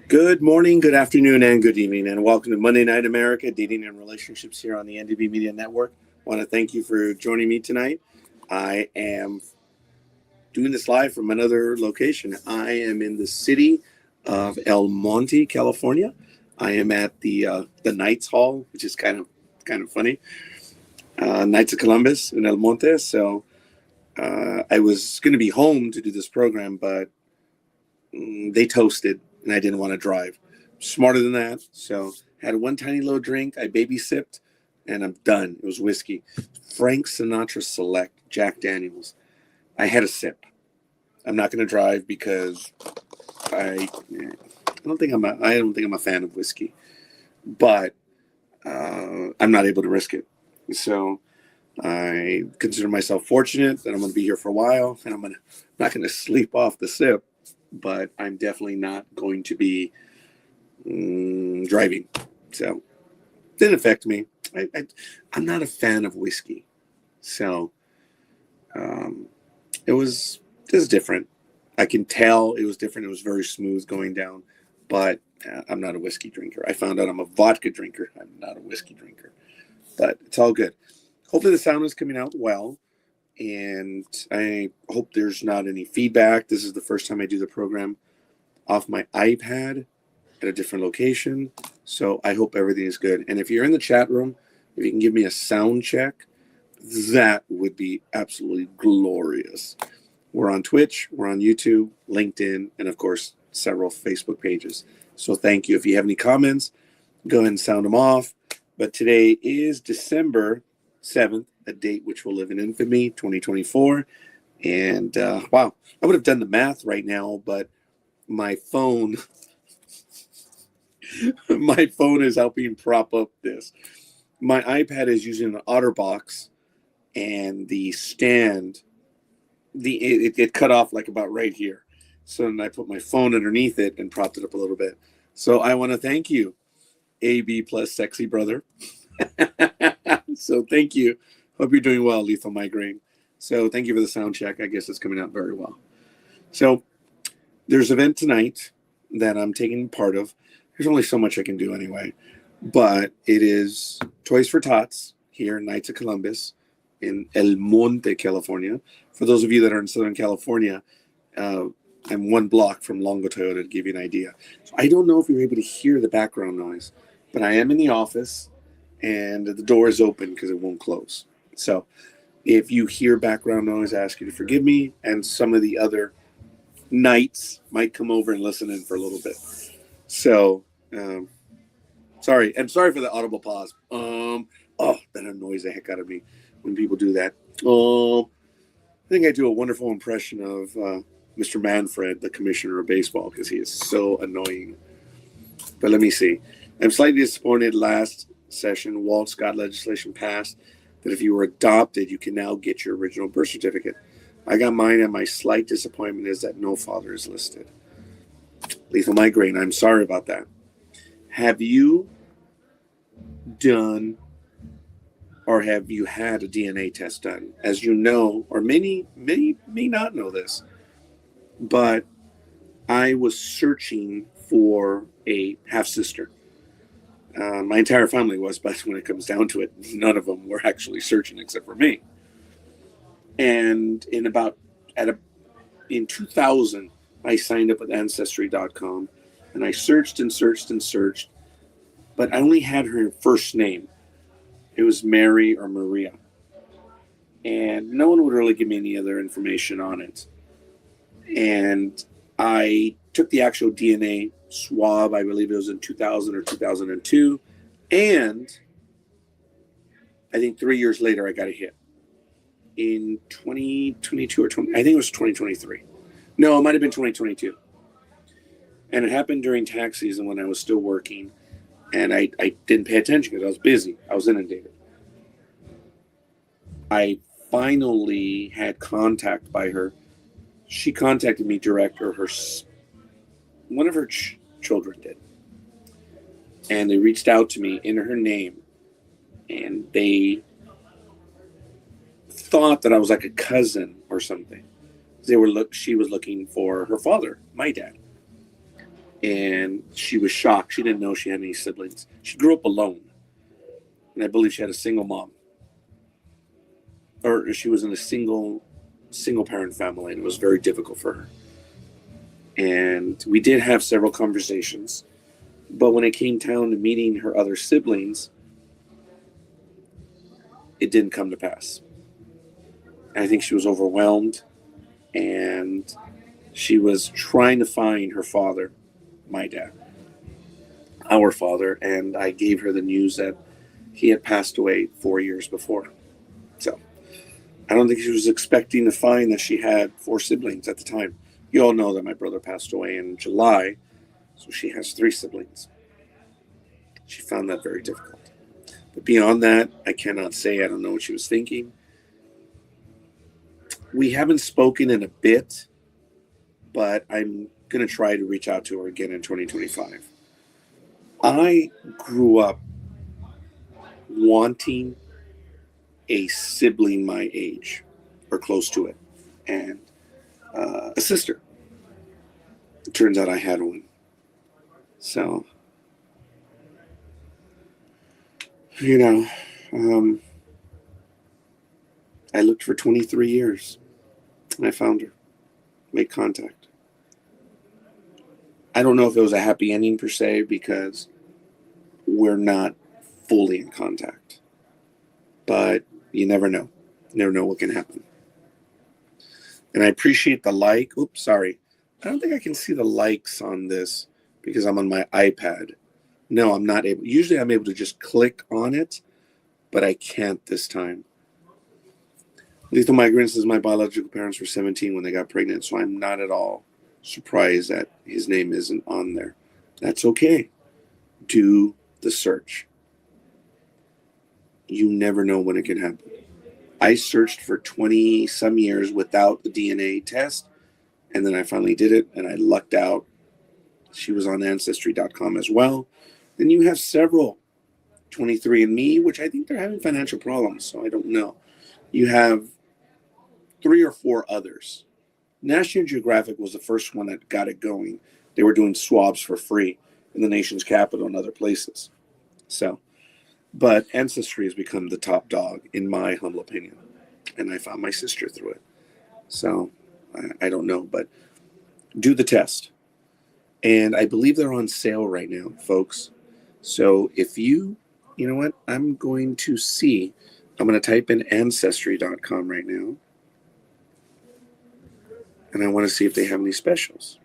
Good morning, good afternoon, and good evening, and welcome to Monday Night America, Dating and Relationships here on the NDB Media Network. I want to thank you for joining me tonight. I am doing this live from another location. I am in the city of El Monte, California. I am at the Knights Hall, which is kind of funny. Knights of Columbus in El Monte. So I was going to be home to do this program, but they toasted and I didn't want to drive. Smarter than that. So had one tiny little drink. I baby sipped and I'm done. It was whiskey. Frank Sinatra Select, Jack Daniels. I had a sip. I'm not going to drive because I don't think I'm a fan of whiskey, but I'm not able to risk it. So I consider myself fortunate that I'm going to be here for a while, and not going to sleep off the sip, but I'm definitely not going to be driving. So it didn't affect me. I'm not a fan of whiskey, so it was different. I can tell it was different. It was very smooth going down, but I'm not a whiskey drinker. I found out I'm a vodka drinker. I'm not a whiskey drinker, but it's all good. Hopefully the sound is coming out well, and I hope there's not any feedback. This is the first time I do the program off my iPad at a different location, so I hope everything is good. And if you're in the chat room, if you can give me a sound check, that would be absolutely glorious. We're on Twitch, we're on YouTube, LinkedIn, and of course, several Facebook pages. So thank you. If you have any comments, go ahead and sound them off. But today is December 7th, a date which will live in infamy, 2024. And wow, I would have done the math right now, but my phone, my phone is helping prop up this. My iPad is using an OtterBox, and the stand, it cut off like about right here. So then I put my phone underneath it and propped it up a little bit. So I want to thank you, AB plus sexy brother. So thank you. Hope you're doing well, Lethal Migraine. So thank you for the sound check. I guess it's coming out very well. So there's an event tonight that I'm taking part of. There's only so much I can do anyway. But it is Toys for Tots here in Knights of Columbus in El Monte, California. For those of you that are in Southern California, I'm one block from Longo Toyota, to give you an idea. So I don't know if you're able to hear the background noise, but I am in the office and the door is open because it won't close. So if you hear background noise, I ask you to forgive me, and some of the other knights might come over and listen in for a little bit. So sorry, and sorry for the audible pause. Oh, that annoys the heck out of me when people do that. I think I do a wonderful impression of Mr. Manfred, the commissioner of baseball, because he is so annoying. But let me see. I'm slightly disappointed last session, Walt Scott legislation passed that if you were adopted, you can now get your original birth certificate. I got mine, and my slight disappointment is that no father is listed. Lethal Migraine, I'm sorry about that. Have you done or have you had a DNA test done? As you know, or many may not know this, but I was searching for a half-sister. My entire family was, but when it comes down to it, none of them were actually searching except for me. And in 2000, I signed up with Ancestry.com, and I searched and searched and searched, but I only had her first name. It was Mary or Maria. And no one would really give me any other information on it. And I took the actual DNA swab, I believe it was in 2000 or 2002. And I think 3 years later, I got a hit. In 2022 or 20, I think it was 2023. No, it might have been 2022. And it happened during tax season when I was still working. And I didn't pay attention because I was busy. I was inundated. I finally had contact by her. She contacted me direct, or one of her children did. And they reached out to me in her name. And they thought that I was like a cousin or something. She was looking for her father, my dad. and she was shocked. She didn't know she had any siblings. She grew up alone, and I believe she had a single mom, or she was in a single parent family, and it was very difficult for her. And we did have several conversations, but when it came down to meeting her other siblings, it didn't come to pass. And I think she was overwhelmed, and she was trying to find her father, my dad, our father, and I gave her the news that he had passed away 4 years before. So I don't think she was expecting to find that she had four siblings at the time. You all know that my brother passed away in July, so she has three siblings. She found that very difficult. But beyond that, I cannot say. I don't know what she was thinking. We haven't spoken in a bit, but I'm going to try to reach out to her again in 2025. I grew up wanting a sibling my age or close to it, and a sister. It turns out I had one. So, I looked for 23 years, and I found her, made contact. I don't know if it was a happy ending per se, because we're not fully in contact. But you never know. You never know what can happen. And I appreciate the like. Oops, sorry. I don't think I can see the likes on this because I'm on my iPad. No, I'm not able. Usually I'm able to just click on it, but I can't this time. Lethal Migrant says my biological parents were 17 when they got pregnant, so I'm not at all surprised that his name isn't on there. That's okay. Do the search. You never know when it can happen. I searched for 20 some years without the DNA test, and then I finally did it, and I lucked out. She was on Ancestry.com as well. Then you have several 23andMe, which I think they're having financial problems, so I don't know. You have 3 or 4 others. National Geographic was the first one that got it going. They were doing swabs for free in the nation's capital and other places. So, but Ancestry has become the top dog, in my humble opinion. And I found my sister through it. So, I don't know, but do the test. And I believe they're on sale right now, folks. So if you know what, I'm going to see. I'm going to type in Ancestry.com right now. And I want to see if they have any specials.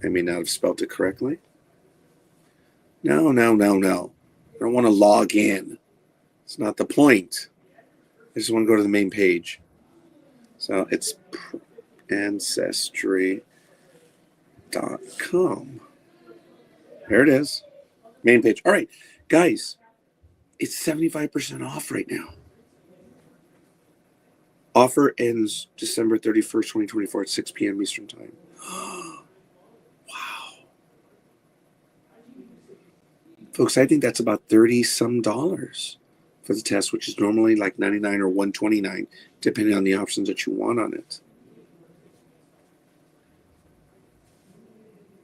I may not have spelled it correctly. No. I don't want to log in. It's not the point. I just want to go to the main page. So it's Ancestry.com. There it is. Main page. All right, guys, it's 75% off right now. Offer ends December 31st, 2024 at 6 p.m. Eastern Time. Wow. Folks, I think that's about $30-some for the test, which is normally like $99 or $129, depending on the options that you want on it.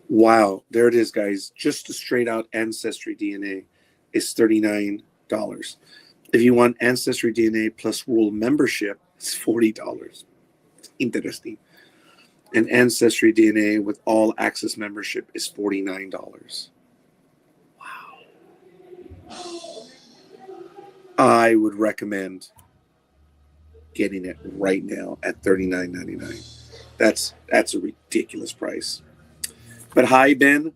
Wow, there it is, guys. Just a straight out Ancestry DNA is $39. If you want Ancestry DNA plus Rule membership, it's $40. Interesting. And Ancestry DNA with all access membership is $49. Wow. I would recommend getting it right now at $39.99. That's a ridiculous price. But hi, Ben.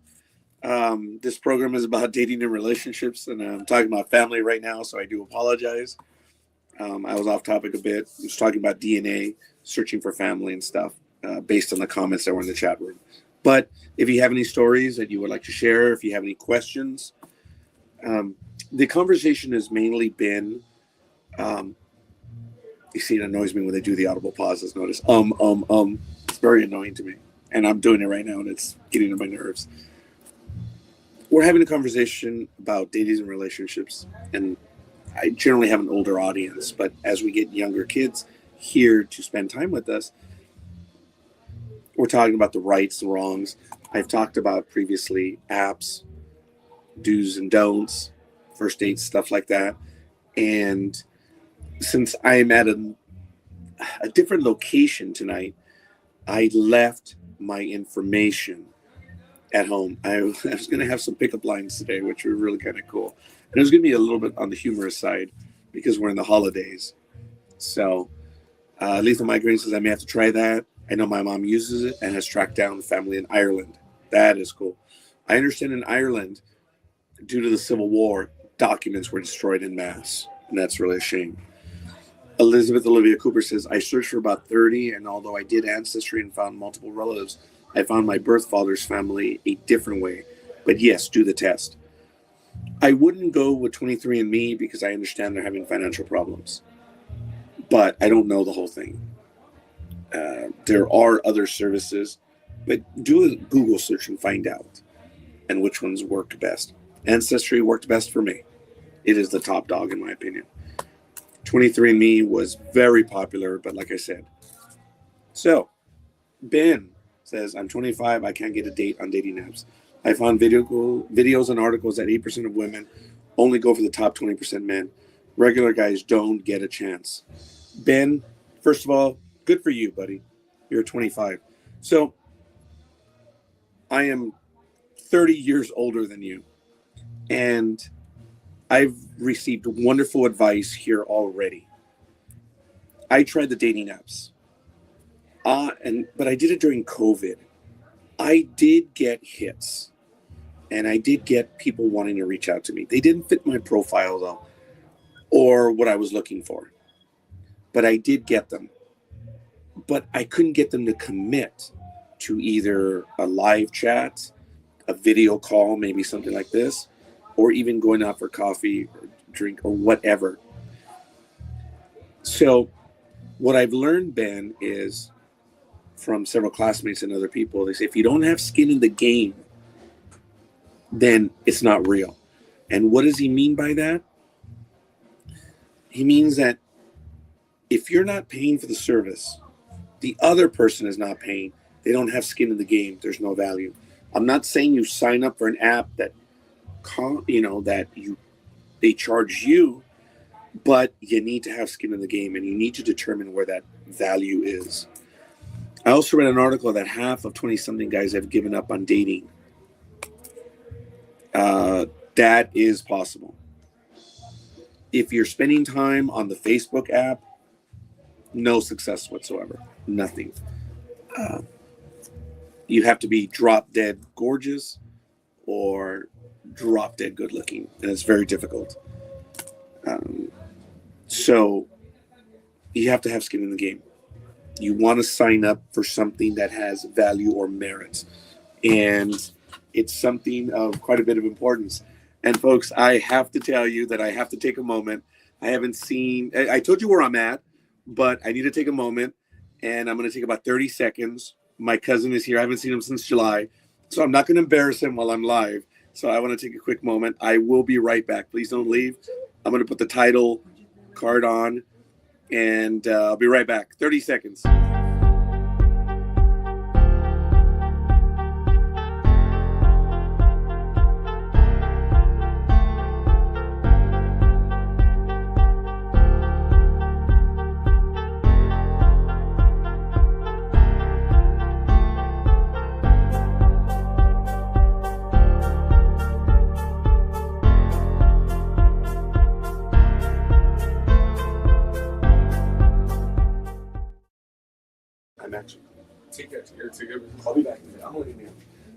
This program is about dating and relationships, and I'm talking about family right now, so I do apologize. I was off topic a bit. I was talking about DNA, searching for family and stuff, based on the comments that were in the chat room. But if you have any stories that you would like to share, if you have any questions, the conversation has mainly been, you see, it annoys me when they do the audible pauses. Notice, it's very annoying to me. And I'm doing it right now, and it's getting on my nerves. We're having a conversation about dating and relationships, and I generally have an older audience, but as we get younger kids here to spend time with us, we're talking about the rights, the wrongs. I've talked about previously apps, do's and don'ts, first dates, stuff like that. And since I'm at a different location tonight, I left my information at home. I was going to have some pickup lines today, which were really kind of cool. And it was going to be a little bit on the humorous side because we're in the holidays. So Lethal Migraine says I may have to try that. I know my mom uses it and has tracked down family in Ireland. That is cool. I understand in Ireland, due to the Civil War, documents were destroyed in mass. And that's really a shame. Elizabeth Olivia Cooper says, I searched for about 30, and although I did Ancestry and found multiple relatives, I found my birth father's family a different way. But yes, do the test. I wouldn't go with 23andMe because I understand they're having financial problems. But I don't know the whole thing. There are other services, but do a Google search and find out and which ones work best. Ancestry worked best for me. It is the top dog in my opinion. 23andMe was very popular, but like I said. So, Ben says, I'm 25. I can't get a date on dating apps. I found videos and articles that 8% of women only go for the top 20% men. Regular guys don't get a chance. Ben, first of all, good for you, buddy. You're 25. So, I am 30 years older than you. And I've received wonderful advice here already. I tried the dating apps. But I did it during COVID. I did get hits. And I did get people wanting to reach out to me. They didn't fit my profile, though, or what I was looking for. But I did get them. But I couldn't get them to commit to either a live chat, a video call, maybe something like this, or even going out for coffee or drink or whatever. So what I've learned, Ben, is from several classmates and other people, they say, if you don't have skin in the game, then it's not real. And what does he mean by that? He means that if you're not paying for the service, the other person is not paying, they don't have skin in the game, there's no value. I'm not saying you sign up for an app that they charge you, but you need to have skin in the game and you need to determine where that value is. I also read an article that half of 20-something guys have given up on dating. That is possible. If you're spending time on the Facebook app, no success whatsoever. Nothing. You have to be drop dead gorgeous or drop dead good looking, and it's very difficult. So you have to have skin in the game. You want to sign up for something that has value or merit, and it's something of quite a bit of importance. And folks, I have to tell you that I have to take a moment. I told you where I'm at, but I need to take a moment, and I'm going to take about 30 seconds. My cousin is here. I haven't seen him since July, so I'm not going to embarrass him while I'm live. So I want to take a quick moment. I will be right back. Please don't leave. I'm going to put the title card on, and I'll be right back. 30 seconds. I'll be back. I'm waiting here.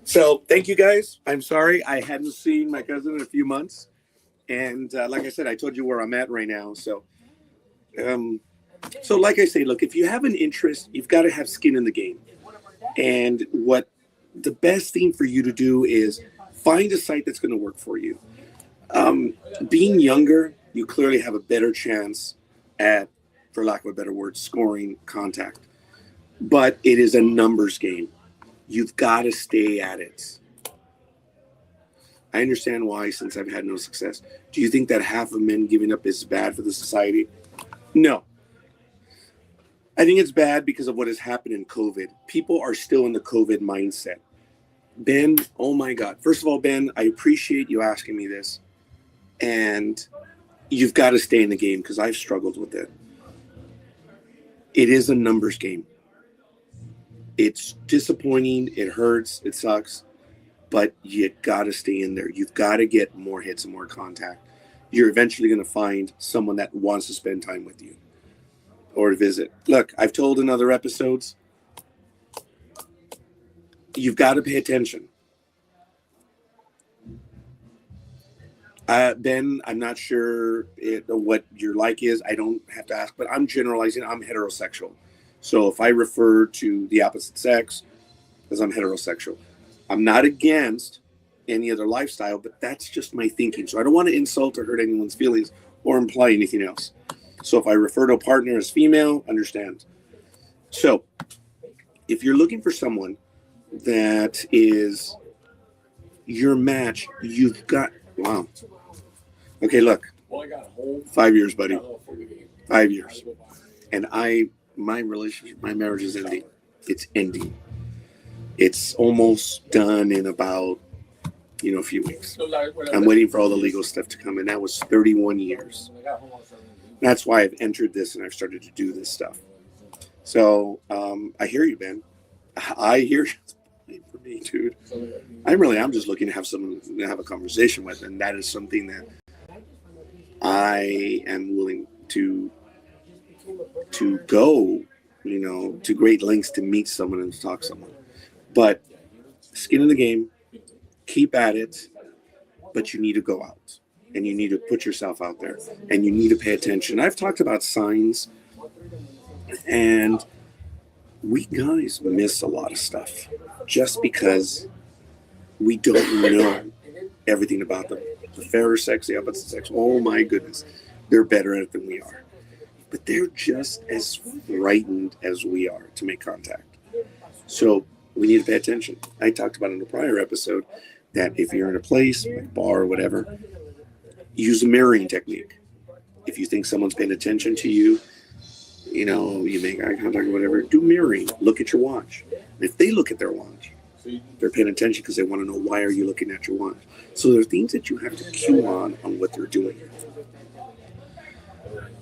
So thank you guys. I'm sorry I hadn't seen my cousin in a few months, and like I said, I told you where I'm at right now. So like I say, look, if you have an interest, you've got to have skin in the game. And what the best thing for you to do is find a site that's going to work for you. Being younger, you clearly have a better chance at, for lack of a better word, scoring contact. But it is a numbers game. You've got to stay at it. I understand why, since I've had no success. Do you think that half of men giving up is bad for the society? No. I think it's bad because of what has happened in COVID. People are still in the COVID mindset. Ben, oh my God. First of all, Ben, I appreciate you asking me this. And you've got to stay in the game because I've struggled with it. It is a numbers game. It's disappointing. It hurts. It sucks. But you got to stay in there. You've got to get more hits and more contact. You're eventually going to find someone that wants to spend time with you or to visit. Look, I've told in other episodes, you've got to pay attention. Ben, I'm not sure what your like is. I don't have to ask, but I'm generalizing. I'm heterosexual. So if I refer to the opposite sex, because I'm heterosexual, I'm not against any other lifestyle, but that's just my thinking. So I don't want to insult or hurt anyone's feelings or imply anything else. So if I refer to a partner as female, understand. So if you're looking for someone that is your match, you've got, wow. Okay, look, 5 years, buddy. 5 years. And my relationship, my marriage is ending. It's ending. It's almost done in about, a few weeks. I'm waiting for all the legal stuff to come in. That was 31 years. That's why I've entered this and I've started to do this stuff. So I hear you, Ben. I hear you. For me, dude. I'm just looking to have someone to have a conversation with, and that is something that I am willing to go, to great lengths to meet someone and to talk to someone. But skin in the game, keep at it, but you need to go out and you need to put yourself out there and you need to pay attention. I've talked about signs, and we guys miss a lot of stuff just because we don't know everything about them. The fairer sex, the opposite sex, oh my goodness, they're better at it than we are. But they're just as frightened as we are to make contact. So we need to pay attention. I talked about in a prior episode that if you're in a place, like a bar or whatever, use a mirroring technique. If you think someone's paying attention to you, you make eye contact or whatever, do mirroring. Look at your watch. And if they look at their watch, they're paying attention because they want to know, why are you looking at your watch? So there are things that you have to cue on what they're doing.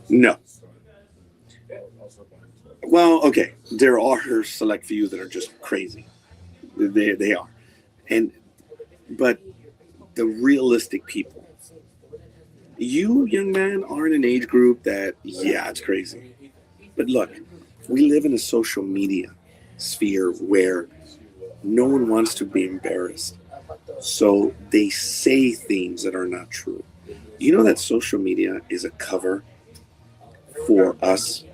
No. Well, okay. There are select few that are just crazy. They are. But the realistic people, you, young man, are in an age group that, it's crazy. But look, we live in a social media sphere where no one wants to be embarrassed. So they say things that are not true. You know that social media is a cover for us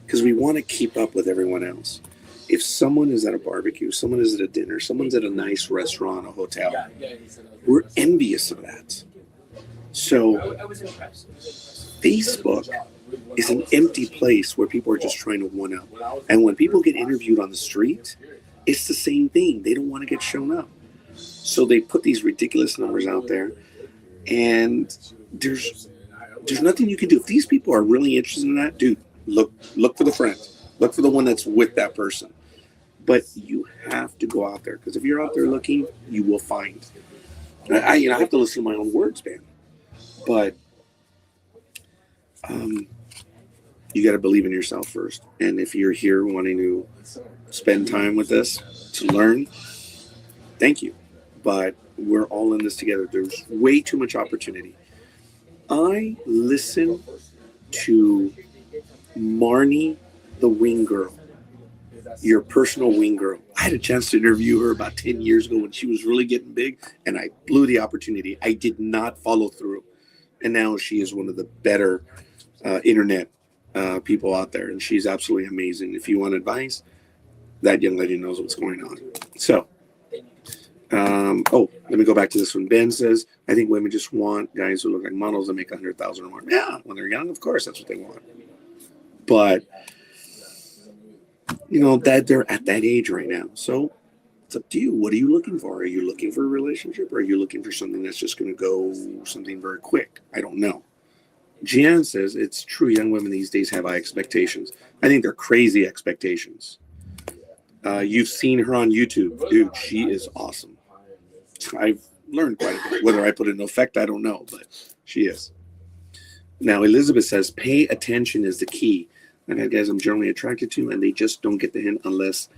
because we want to keep up with everyone else. If someone is at a barbecue, someone is at a dinner, someone's at a nice restaurant, a hotel, we're envious of that. So Facebook is an empty place where people are just trying to one-up. And when people get interviewed on the street, it's the same thing. They don't want to get shown up. So they put these ridiculous numbers out there, and there's nothing you can do. If these people are really interested in that, dude, look for the friend. Look for the one that's with that person. But you have to go out there, because if you're out there looking, you will find. I have to listen to my own words, man. But you got to believe in yourself first. And if you're here wanting to spend time with us to learn, thank you. But we're all in this together. There's way too much opportunity. I listen to Marnie, the wing girl, your personal wing girl. I had a chance to interview her about 10 years ago when she was really getting big, and I blew the opportunity. I did not follow through. And now she is one of the better internet people out there, and she's absolutely amazing. If you want advice, that young lady knows what's going on. So, let me go back to this one. Ben says, I think women just want guys who look like models that make 100,000 or more. Yeah, when they're young, of course, that's what they want. But, that they're at that age right now. So it's up to you. What are you looking for? Are you looking for a relationship, or are you looking for something that's just going to go something very quick? I don't know. Gian says, it's true, young women these days have high expectations. I think they're crazy expectations. You've seen her on YouTube. Dude, she is awesome. I've learned quite a bit. Whether I put it in effect, I don't know, but she is. Now, Elizabeth says, pay attention is the key. I got guys I'm generally attracted to, and they just don't get the hint unless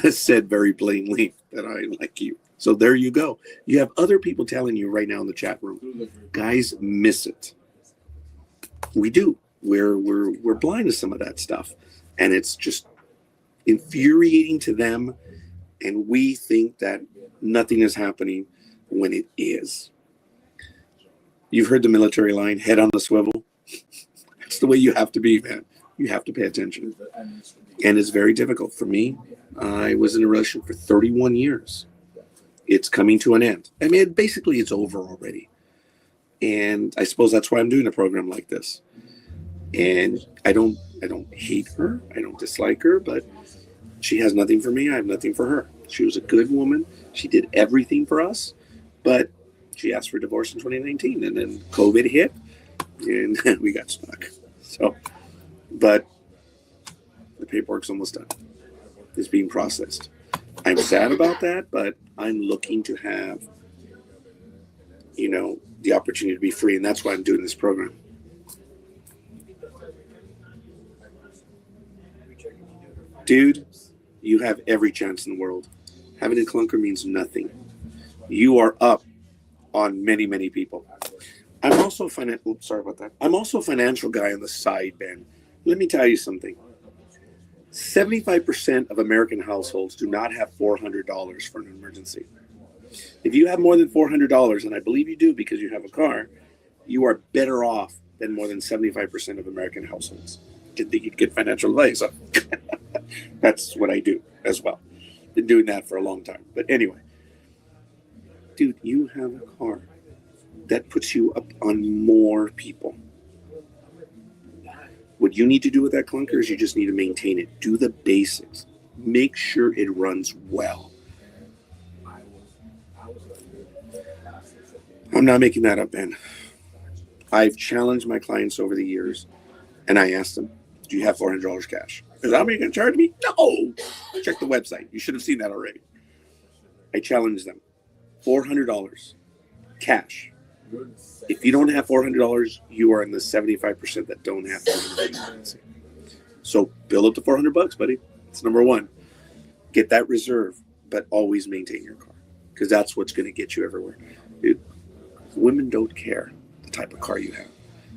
said very blatantly that I like you. So there you go. You have other people telling you right now in the chat room. Guys miss it. We do. We're blind to some of that stuff, and it's just infuriating to them. And we think that nothing is happening when it is. You've heard the military line, head on the swivel. That's the way you have to be, man. You have to pay attention. And it's very difficult. For me, I was in a relationship for 31 years. It's coming to an end. I mean, basically, it's over already. And I suppose that's why I'm doing a program like this. And I don't hate her. I don't dislike her, but she has nothing for me. I have nothing for her. She was a good woman. She did everything for us, but she asked for divorce in 2019, and then COVID hit, and we got stuck. So, but the paperwork's almost done. It's being processed. I'm sad about that, but I'm looking to have, the opportunity to be free, and that's why I'm doing this program. Dude, you have every chance in the world. Having a clunker means nothing. You are up on many, many people. I'm also I'm also a financial guy on the side, Ben. Let me tell you something. 75% of American households do not have $400 for an emergency. If you have more than $400, and I believe you do because you have a car, you are better off than more than 75% of American households. Didn't think you'd get financial advice. So that's what I do as well. Been doing that for a long time. But anyway, dude, you have a car that puts you up on more people. What you need to do with that clunker is you just need to maintain it. Do the basics. Make sure it runs well. I'm not making that up, Ben. I've challenged my clients over the years, and I asked them, do you have $400 cash? Is that how you're going to charge me? No. Check the website. You should have seen that already. I challenged them. $400 cash. If you don't have $400, you are in the 75% that don't have $400. So build up to $400, buddy. It's number one. Get that reserve, but always maintain your car, because that's what's going to get you everywhere. Dude, women don't care the type of car you have.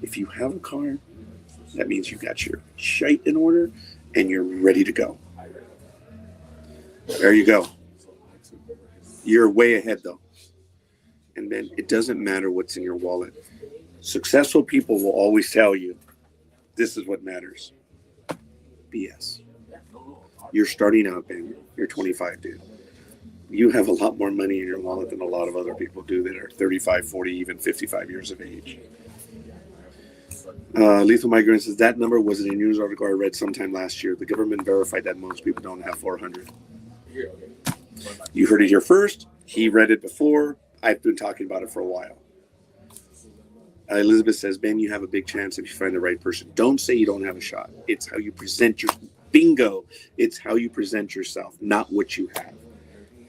If you have a car, that means you got your shite in order and you're ready to go. There you go. You're way ahead, though. And then it doesn't matter what's in your wallet. Successful people will always tell you, this is what matters. BS. You're starting out, man. You're 25, dude. You have a lot more money in your wallet than a lot of other people do that are 35, 40, even 55 years of age. Lethal Migrant says, that number was in a news article I read sometime last year. The government verified that most people don't have 400. You heard it here first. He read it before. I've been talking about it for a while. Elizabeth says, Ben, you have a big chance if you find the right person. Don't say you don't have a shot. It's how you present your bingo. It's how you present yourself, not what you have.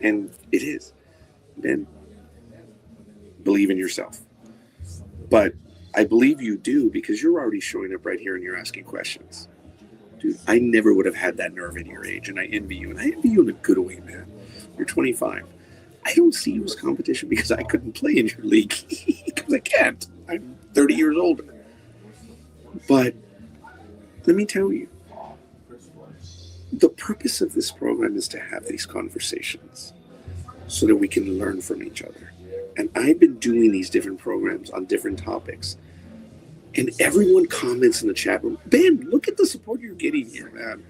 And it is. Ben, believe in yourself. But I believe you do, because you're already showing up right here and you're asking questions. Dude, I never would have had that nerve at your age, and I envy you. And I envy you in a good way, man. You're 25. I don't see you as competition because I couldn't play in your league. Because I can't. I'm 30 years older. But let me tell you, the purpose of this program is to have these conversations so that we can learn from each other. And I've been doing these different programs on different topics. And everyone comments in the chat room, Ben, look at the support you're getting here, man.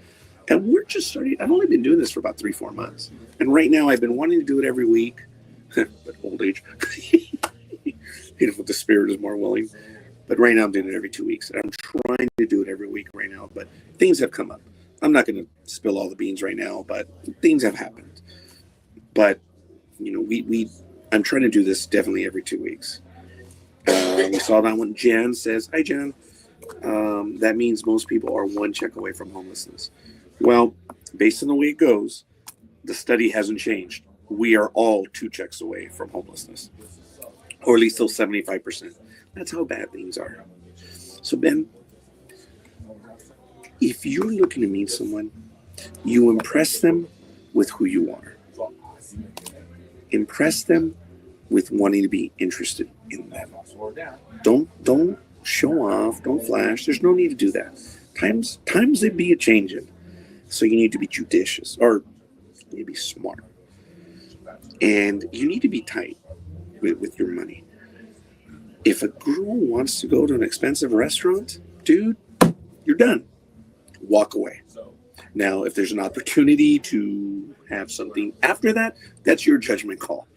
And we're just starting. I've only been doing this for about 3-4 months. And right now I've been wanting to do it every week. But old age. The spirit is more willing. But right now I'm doing it every 2 weeks. And I'm trying to do it every week right now. But things have come up. I'm not going to spill all the beans right now, but things have happened. But, I'm trying to do this definitely every 2 weeks. We saw that when Jan says, hi, Jan. That means most people are one check away from homelessness. Well, based on the way it goes, the study hasn't changed. we are all 2 checks away from homelessness, or at least till 75%. That's how bad things are. So, Ben, if you're looking to meet someone, you impress them with who you are. Impress them with wanting to be interested in them. Don't show off. Don't flash. There's no need to do that. Times they be a changing. So you need to be judicious, or you need to be smart, and you need to be tight with your money. If a girl wants to go to an expensive restaurant, dude, you're done. Walk away. Now, if there's an opportunity to have something after that, that's your judgment call.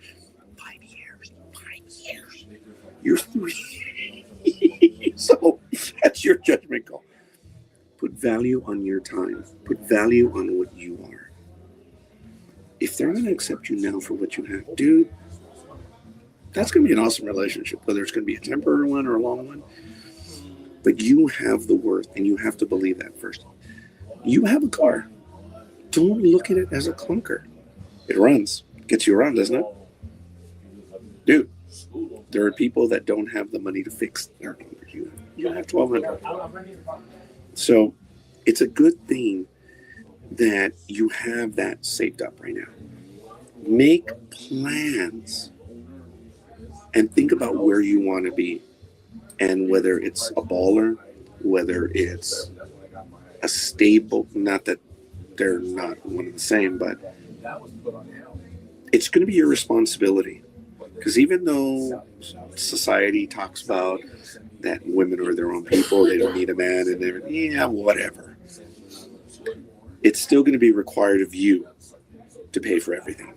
5 years. 5 years. You're 3. So that's your judgment call. Put value on your time. Put value on what you are. If they're going to accept you now for what you have, dude, that's going to be an awesome relationship, whether it's going to be a temporary one or a long one. But you have the worth, and you have to believe that first. You have a car. Don't look at it as a clunker. It runs. Gets you around, doesn't it? Dude, there are people that don't have the money to fix their clunkers. You have $1,200. So it's a good thing that you have that saved up right now. Make plans and think about where you want to be, and whether it's a baller, whether it's a stable, not that they're not one and the same, but it's going to be your responsibility. Because even though society talks about that women are their own people, they don't need a man, and they're, yeah, whatever, it's still going to be required of you to pay for everything.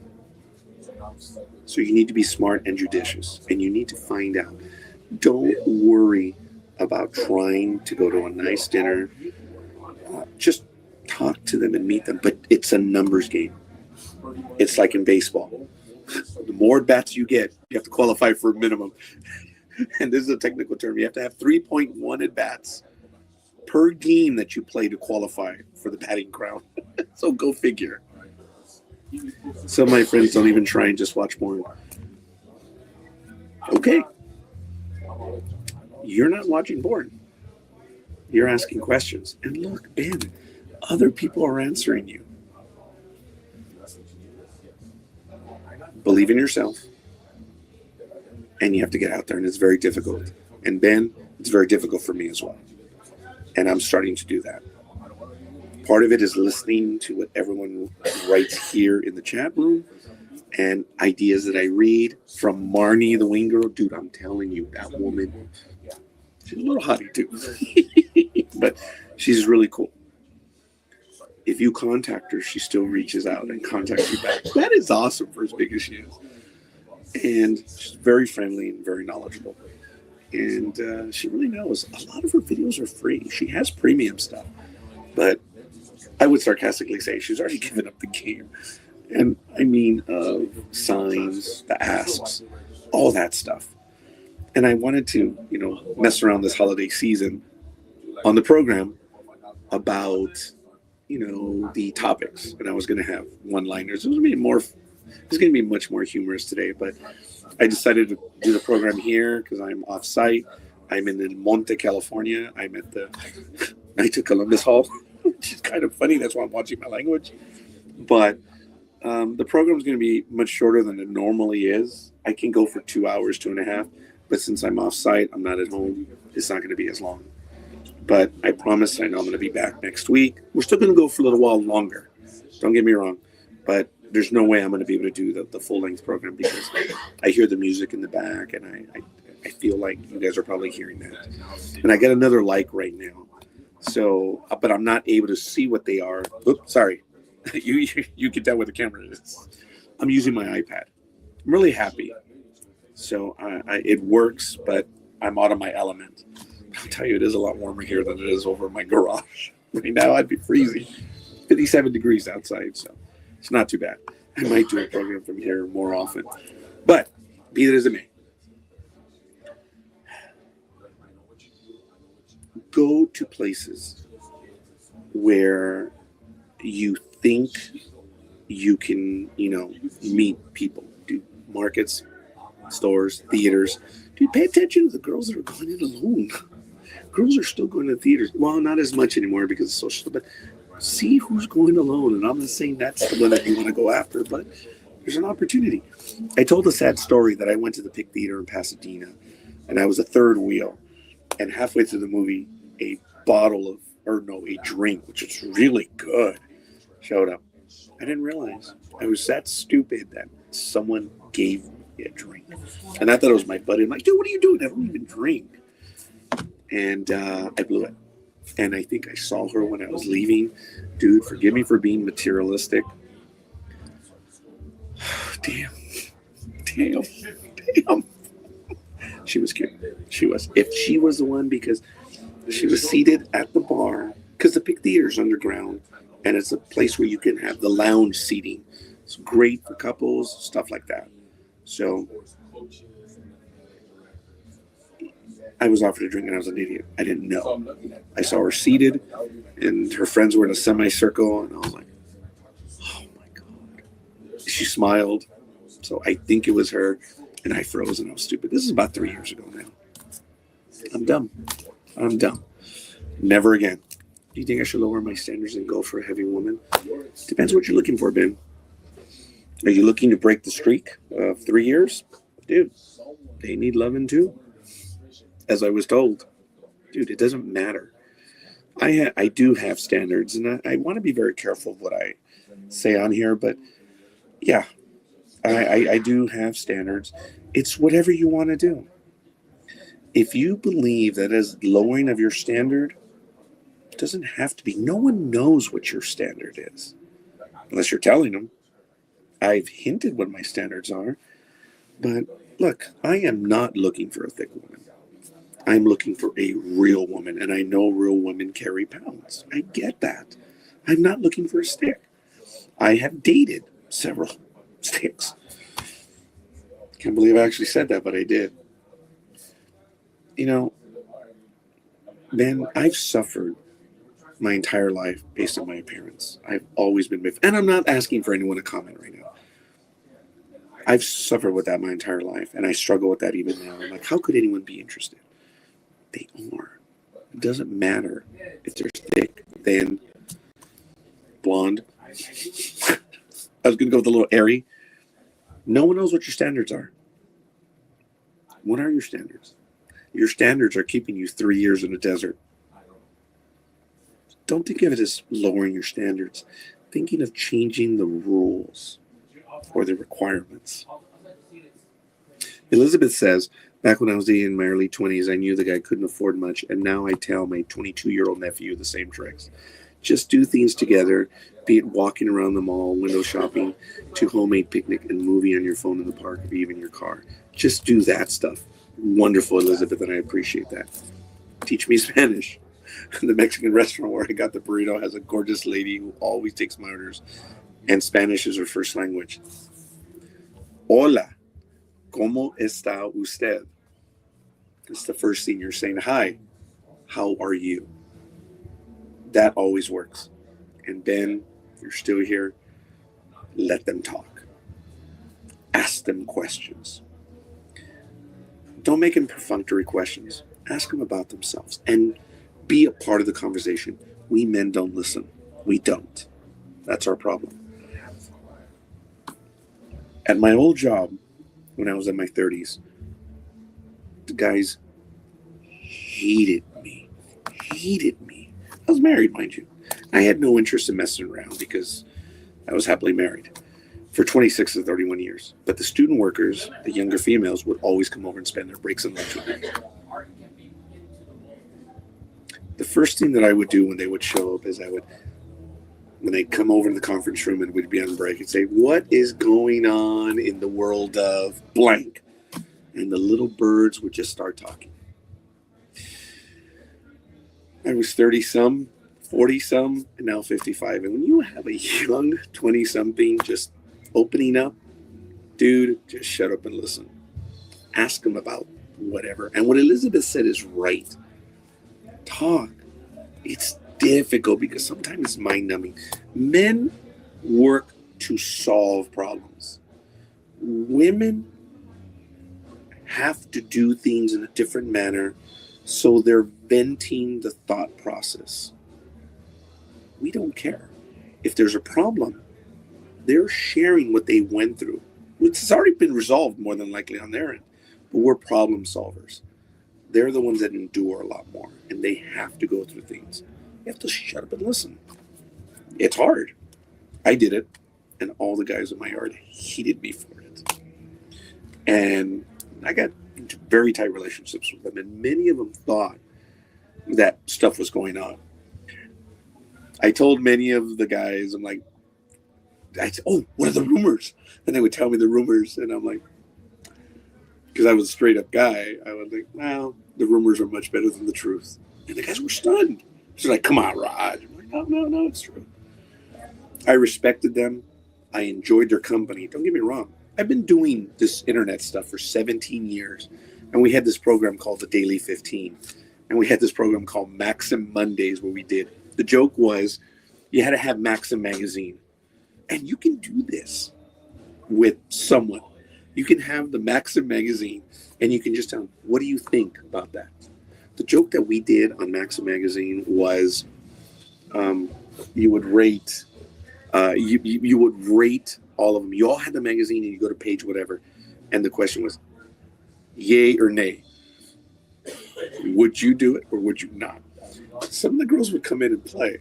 So you need to be smart and judicious, and you need to find out. Don't worry about trying to go to a nice dinner. Just talk to them and meet them, but it's a numbers game. It's like in baseball. The more at bats you get, you have to qualify for a minimum. And this is a technical term. You have to have 3.1 at bats per game that you play to qualify for the batting crown. So go figure. Some of my friends don't even try and just watch porn. Okay. You're not watching porn. You're asking questions. And look, Ben, other people are answering you. Believe in yourself. And you have to get out there, and it's very difficult. And Ben, it's very difficult for me as well. And I'm starting to do that. Part of it is listening to what everyone writes here in the chat room, and ideas that I read from Marnie, the wing girl. Dude, I'm telling you, that woman, she's a little hottie too. But she's really cool. If you contact her, she still reaches out and contacts you back. That is awesome for as big as she is. And she's very friendly and very knowledgeable. And she really knows. A lot of her videos are free. She has premium stuff. But I would sarcastically say she's already given up the game. And I mean, signs, the asks, all that stuff. And I wanted to, mess around this holiday season on the program about, the topics. And I was going to have one-liners. It was going to be much more humorous today, but I decided to do the program here because I'm off-site. I'm in El Monte, California. I'm at the Knights of Columbus Hall, which is kind of funny. That's why I'm watching my language. But the program is going to be much shorter than it normally is. I can go for 2 hours, 2.5. But since I'm off-site, I'm not at home, it's not going to be as long. But I promise, I know I'm going to be back next week. We're still going to go for a little while longer. Don't get me wrong. But there's no way I'm going to be able to do the full-length program because I hear the music in the back, and I feel like you guys are probably hearing that. And I get another like right now. So, but I'm not able to see what they are. Oops, sorry. You can tell where the camera is. I'm using my iPad. I'm really happy. So it works, but I'm out of my element. I'll tell you, it is a lot warmer here than it is over in my garage. Right now, I'd be freezing. 57 degrees outside, so it's not too bad. I might do a program from here more often. But be that as it may, go to places where you think you can, meet people, dude. Markets, stores, theaters. Dude, pay attention to the girls that are going in alone. Girls are still going to theaters. Well, not as much anymore because of social, but see who's going alone. And I'm not saying that's the one that you want to go after, but there's an opportunity. I told a sad story that I went to the Pick Theater in Pasadena, and I was a third wheel. And halfway through the movie, a drink, which was really good, showed up. I didn't realize I was that stupid that someone gave me a drink. And I thought it was my buddy. I'm like, dude, what are you doing? I don't even drink. And I blew it. And I think I saw her when I was leaving. Dude, forgive me for being materialistic. Damn. She was cute. She was. If she was the one, because she was seated at the bar, because the Pick Theater's underground, and it's a place where you can have the lounge seating. It's great for couples, stuff like that. So I was offered a drink and I was an idiot. I didn't know. I saw her seated and her friends were in a semicircle, and I was like, oh my God. She smiled. So I think it was her, and I froze and I was stupid. This is about 3 years ago now. I'm dumb. Never again. Do you think I should lower my standards and go for a heavy woman? Depends what you're looking for, Ben. Are you looking to break the streak of 3 years? Dude, they need loving too. As I was told. Dude, it doesn't matter. I do have standards, and I want to be very careful of what I say on here, but yeah, I do have standards. It's whatever you want to do. If you believe that as lowering of your standard, it doesn't have to be. No one knows what your standard is, unless you're telling them. I've hinted what my standards are, but look, I am not looking for a thick woman. I'm looking for a real woman, and I know real women carry pounds. I get that. I'm not looking for a stick. I have dated several sticks. Can't believe I actually said that, but I did. Man, I've suffered my entire life based on my appearance. I've always been, and I'm not asking for anyone to comment right now. I've suffered with that my entire life, and I struggle with that even now. I'm like, how could anyone be interested? They are. It doesn't matter if they're thick, thin, blonde. I was going to go with a little airy. No one knows what your standards are. What are your standards? Your standards are keeping you 3 years in a desert. Don't think of it as lowering your standards. Thinking of changing the rules or the requirements. Elizabeth says, back when I was in my early 20s, I knew the guy couldn't afford much, and now I tell my 22-year-old nephew the same tricks. Just do things together, be it walking around the mall, window shopping, to homemade picnic, and movie on your phone in the park or even your car. Just do that stuff. Wonderful, Elizabeth, and I appreciate that. Teach me Spanish. The Mexican restaurant where I got the burrito has a gorgeous lady who always takes my orders, and Spanish is her first language. Hola, ¿cómo está usted? It's the first thing you're saying. Hi, how are you? That always works. And Ben, you're still here. Let them talk. Ask them questions. Don't make them perfunctory questions. Ask them about themselves and be a part of the conversation. We men don't listen. We don't. That's our problem. At my old job, when I was in my 30s, the guys hated me. I was married, mind you. I had no interest in messing around because I was happily married for 26 to 31 years. But the student workers, the younger females, would always come over and spend their breaks and lunch with me. The first thing that I would do when they would show up is when they'd come over to the conference room and we'd be on break, I'd say, what is going on in the world of blank? And the little birds would just start talking. I was 30-some, 40-some, and now 55. And when you have a young 20-something just opening up, dude, just shut up and listen. Ask them about whatever. And what Elizabeth said is right. Talk. It's difficult because sometimes it's mind-numbing. Men work to solve problems. Women have to do things in a different manner, so they're venting the thought process. We don't care. If there's a problem, they're sharing what they went through, which has already been resolved more than likely on their end. But we're problem solvers. They're the ones that endure a lot more, and they have to go through things. You have to shut up and listen. It's hard. I did it, and all the guys in my yard hated me for it. And I got into very tight relationships with them, and many of them thought that stuff was going on. I told many of the guys, I'm like, I said, oh, what are the rumors? And they would tell me the rumors, and I'm like, because I was a straight up guy, I was like, well, the rumors are much better than the truth. And the guys were stunned. They're like, come on, Raj. I'm like, no, it's true. I respected them. I enjoyed their company. Don't get me wrong. I've been doing this internet stuff for 17 years. And we had this program called the Daily 15. And we had this program called Maxim Mondays where we did. The joke was you had to have Maxim magazine. And you can do this with someone. You can have the Maxim magazine and you can just tell them, what do you think about that? The joke that we did on Maxim magazine was you would rate you would rate all of them. You all had the magazine and you go to page whatever. And the question was, yay or nay? Would you do it or would you not? Some of the girls would come in and play.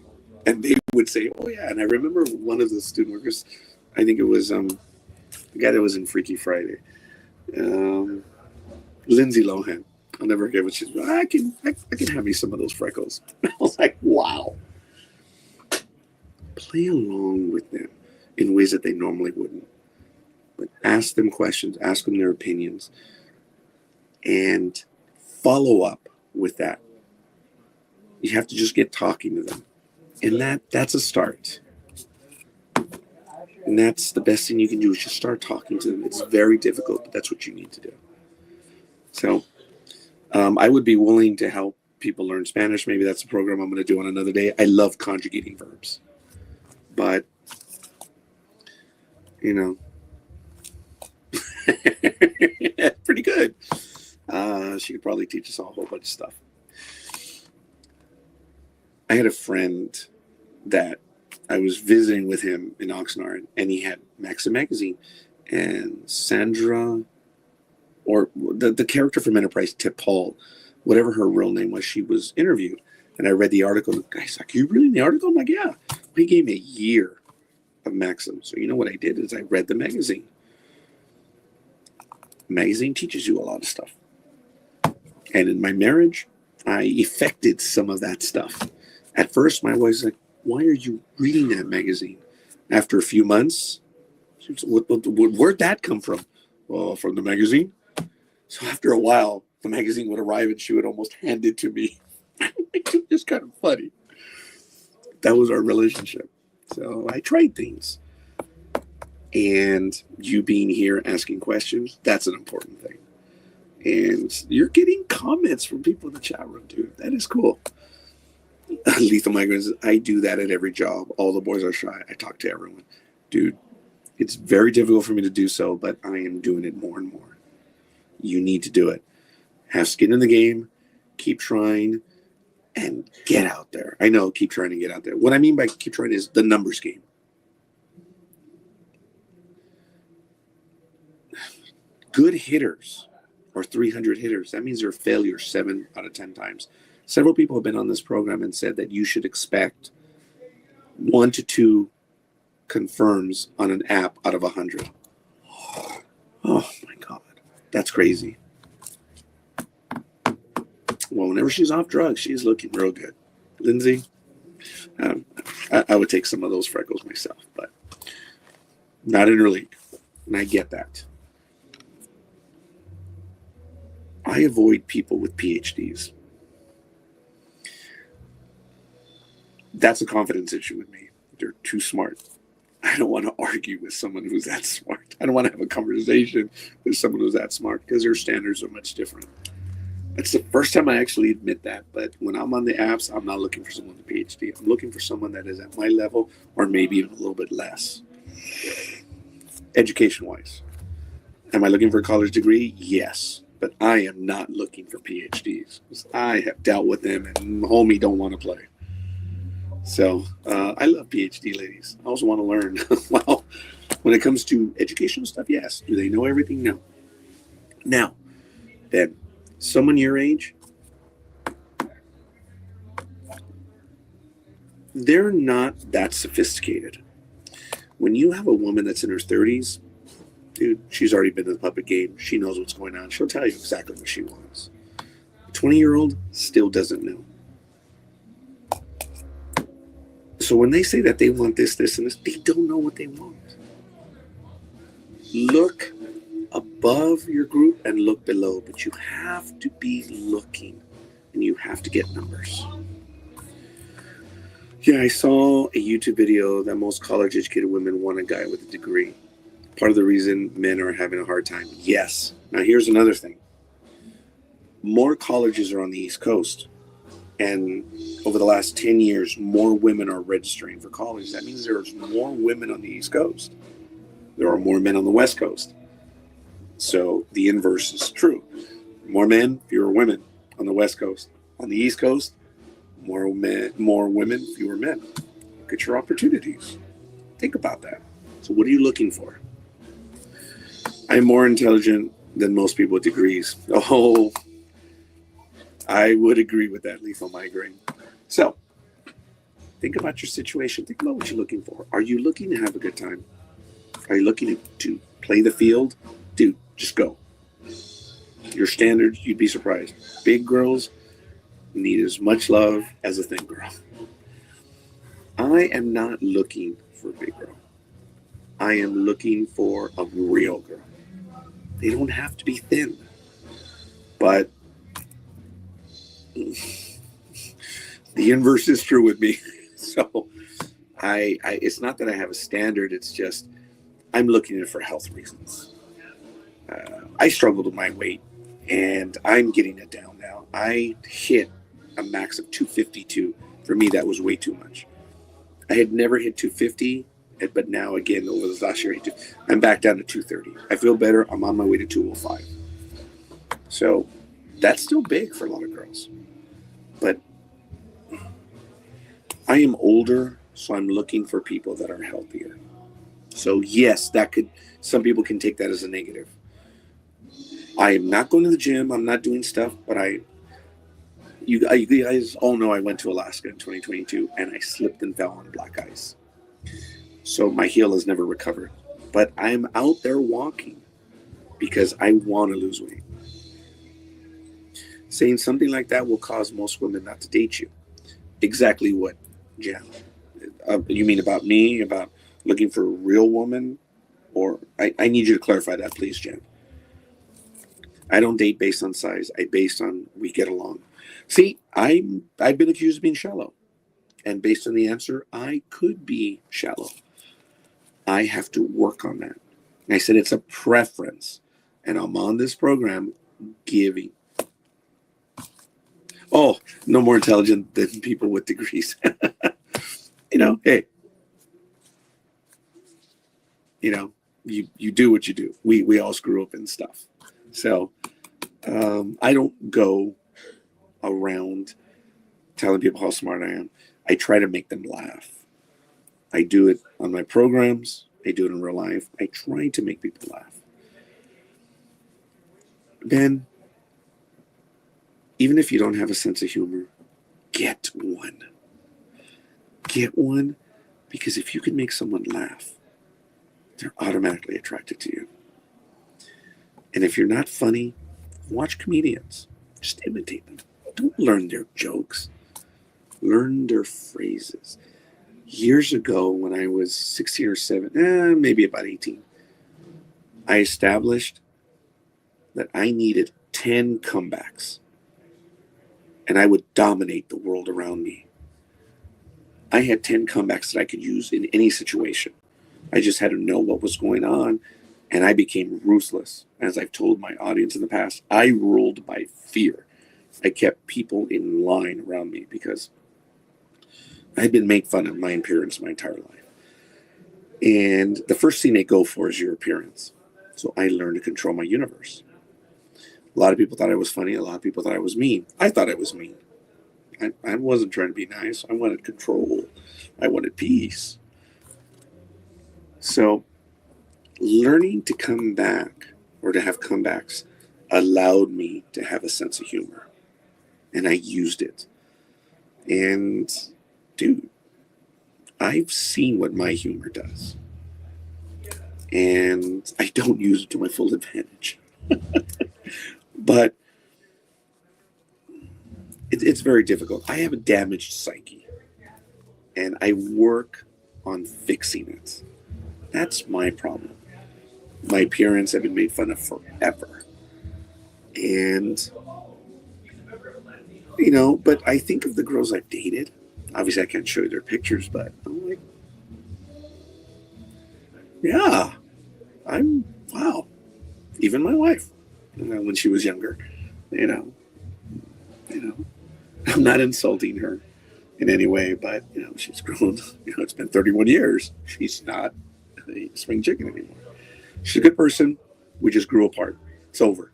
And they would say, oh, yeah. And I remember one of the student workers, I think it was the guy that was in Freaky Friday, Lindsay Lohan. I'll never forget what she's like, I can have me some of those freckles. I was like, wow. Play along with them in ways that they normally wouldn't. But ask them questions, ask them their opinions, and follow up with that. You have to just get talking to them. And that's a start. And that's the best thing you can do is just start talking to them. It's very difficult, but that's what you need to do. So I would be willing to help people learn Spanish. Maybe that's a program I'm going to do on another day. I love conjugating verbs. But, you know, pretty good. She could probably teach us all a whole bunch of stuff. I had a friend that I was visiting with him in Oxnard, and he had Maxim magazine, and Sandra, or the character from Enterprise, T'Pol, whatever her real name was, she was interviewed. And I read the article. The guy's like, are you reading the article? I'm like, yeah. He gave me a year of Maxim. So you know what I did is I read the magazine. Magazine teaches you a lot of stuff. And in my marriage, I effected some of that stuff. At first, my wife's like, why are you reading that magazine? After a few months, she was, where'd that come from? Well, from the magazine. So after a while, the magazine would arrive and she would almost hand it to me. It's kind of funny. That was our relationship. So I tried things. And you being here asking questions, that's an important thing. And you're getting comments from people in the chat room, dude. That is cool. Lethal Migrants, I do that at every job. All the boys are shy. I talk to everyone. Dude, it's very difficult for me to do so, but I am doing it more and more. You need to do it. Have skin in the game. Keep trying. And get out there. I know, keep trying to get out there. What I mean by keep trying is the numbers game. Good hitters are 300 hitters. That means they're failures 7 out of 10 times. Several people have been on this program and said that you should expect 1 to 2 confirms on an app out of 100. Oh my God. That's crazy. Well, whenever she's off drugs, she's looking real good. Lindsay, I would take some of those freckles myself, but not in her league. And I get that. I avoid people with PhDs. That's a confidence issue with me. They're too smart. I don't want to argue with someone who's that smart. I don't want to have a conversation with someone who's that smart because their standards are much different. It's the first time I actually admit that. But when I'm on the apps, I'm not looking for someone with a PhD. I'm looking for someone that is at my level or maybe even a little bit less. Education-wise, am I looking for a college degree? Yes, but I am not looking for PhDs. I have dealt with them, and homie don't want to play. So I love PhD ladies. I also want to learn. Well, when it comes to educational stuff, yes. Do they know everything? No. Now, then, someone your age, they're not that sophisticated. When you have a woman that's in her 30s, dude, she's already been in the public game. She knows what's going on. She'll tell you exactly what she wants. A 20-year-old still doesn't know. So when they say that they want this, this, and this, they don't know what they want. Look above your group and look below, but you have to be looking, and you have to get numbers. Yeah, I saw a YouTube video that most college-educated women want a guy with a degree. Part of the reason men are having a hard time. Yes. Now, here's another thing. More colleges are on the East Coast. And over the last 10 years, more women are registering for college. That means there's more women on the East Coast. There are more men on the West Coast. So the inverse is true. More men, fewer women on the West Coast. On the East Coast, more women, fewer men. Look at your opportunities. Think about that. So what are you looking for? I'm more intelligent than most people with degrees. Oh, I would agree with that, Lethal Migraine. So, think about your situation. Think about what you're looking for. Are you looking to have a good time? Are you looking to play the field? Dude, just go. Your standards, you'd be surprised. Big girls need as much love as a thin girl. I am not looking for a big girl. I am looking for a real girl. They don't have to be thin. But the inverse is true with me. So I it's not that I have a standard. It's just I'm looking at it for health reasons. I struggled with my weight, and I'm getting it down now. I hit a max of 252. For me, that was way too much. I had never hit 250, but now again over this last year, I'm back down to 230. I feel better. I'm on my way to 205. So that's still big for a lot of girls. But I am older, so I'm looking for people that are healthier. So yes, some people can take that as a negative. I am not going to the gym. I'm not doing stuff, but you guys all know I went to Alaska in 2022 and I slipped and fell on black ice. So my heel has never recovered. But I'm out there walking because I want to lose weight. Saying something like that will cause most women not to date you. Exactly what, Jan? You mean about me? About looking for a real woman? Or I need you to clarify that, please, Jan. I don't date based on size. I based on we get along. See, I've been accused of being shallow. And based on the answer, I could be shallow. I have to work on that. And I said it's a preference. And I'm on this program giving. Oh, no more intelligent than people with degrees. Hey. You do what you do. We all screw up and stuff. So I don't go around telling people how smart I am. I try to make them laugh. I do it on my programs. I do it in real life. I try to make people laugh. Ben, even if you don't have a sense of humor, get one. Get one, because if you can make someone laugh, they're automatically attracted to you. And if you're not funny, watch comedians. Just imitate them. Don't learn their jokes. Learn their phrases. Years ago, when I was 16 or 7, maybe about 18, I established that I needed 10 comebacks. And I would dominate the world around me. I had 10 comebacks that I could use in any situation. I just had to know what was going on, and I became ruthless. As I've told my audience in the past, I ruled by fear. I kept people in line around me because I'd been made fun of my appearance my entire life. And the first thing they go for is your appearance. So I learned to control my universe. A lot of people thought I was funny. A lot of people thought I was mean. I thought I was mean. I wasn't trying to be nice. I wanted control. I wanted peace. So learning to come back or to have comebacks allowed me to have a sense of humor. And I used it. And dude, I've seen what my humor does. And I don't use it to my full advantage. But it's very difficult. I have a damaged psyche. And I work on fixing it. That's my problem. My appearance have been made fun of forever. And, you know, but I think of the girls I've dated. Obviously, I can't show you their pictures, but I'm like, yeah, wow. Even my wife, when she was younger, you know, I'm not insulting her in any way, but, she's grown, it's been 31 years. She's not a spring chicken anymore. She's a good person. We just grew apart. It's over.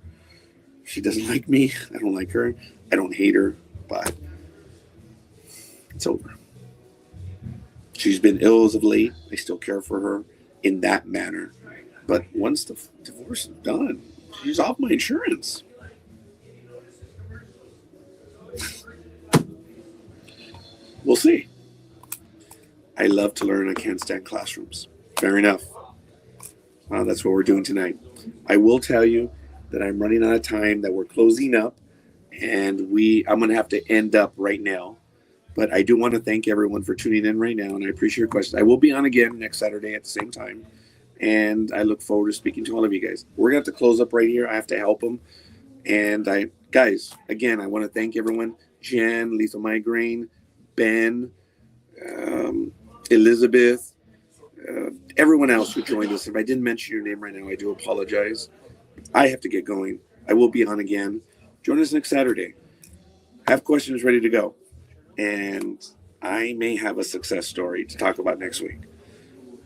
She doesn't like me. I don't like her. I don't hate her, but it's over. She's been ill as of late. I still care for her in that manner. But once the divorce is done, she's off my insurance. We'll see. I love to learn. I can't stand classrooms. Fair enough. That's what we're doing tonight. I will tell you that I'm running out of time, that we're closing up, and I'm going to have to end up right now. But I do want to thank everyone for tuning in right now, and I appreciate your questions. I will be on again next Saturday at the same time, and I look forward to speaking to all of you guys. We're going to have to close up right here. I have to help them. And guys, again, I want to thank everyone. Jen, Lethal Migraine, Ben, Elizabeth, everyone else who joined us. If I didn't mention your name right now, I do apologize. I have to get going. I will be on again. Join us next Saturday. Have questions ready to go. And I may have a success story to talk about next week.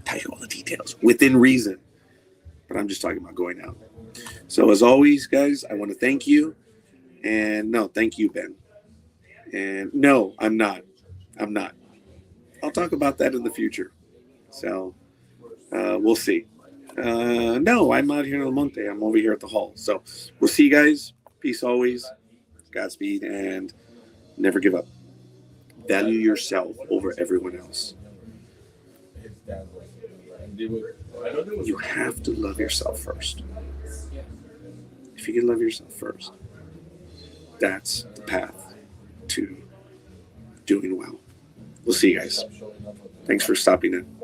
Tell you all the details within reason. But I'm just talking about going out. So as always, guys, I want to thank you. And no, thank you, Ben. And no, I'm not. I'll talk about that in the future. So we'll see. No, I'm out here in El Monte. I'm over here at the hall. So we'll see you guys. Peace always. Godspeed, and never give up. Value yourself over everyone else. You have to love yourself first. If you can love yourself first, that's the path to doing well. We'll see you guys. Thanks for stopping in.